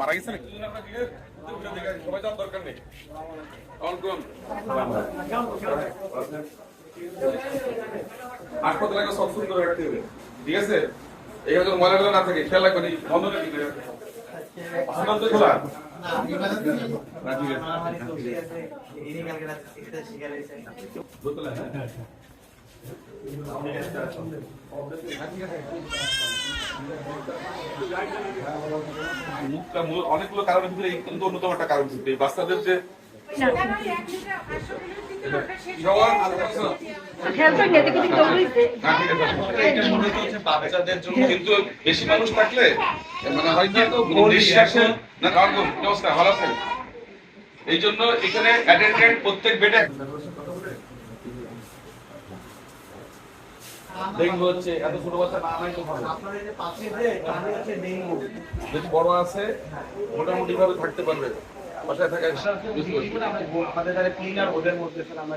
মারা গেছে নাকি সবাই যাওয়ার দরকার নেই। হাসপাতাল একটা সব সুন্দর রাখতে হবে, ঠিক আছে? এইভাবে ময়লাগুলো না থাকে খেয়াল রাখবেন, বন্ধ করে দিবে। হাসপাতাল খোলা অনেকগুলো কারণের ভিতরে কিন্তু অন্যতম একটা কারণ কিন্তু এই বাচ্চাদের যে বাচ্চাদের জন্য কিন্তু বেশি মানুষ থাকলে মানে হয়তো নিঃশ্বাসের না নমস্কার ভালো আছেন, এই জন্য এখানে অ্যাটেন্ডেন্ট প্রত্যেক বেডে ডেঙ্গু হচ্ছে। এত ছোট বাচ্চা না নাই তো ভালো, যদি বড় আছে মোটামুটি ভাবে থাকতে পারবে বাসায় থাকা। আমাদের যারা ক্লিনার ওদের মধ্যে আমরা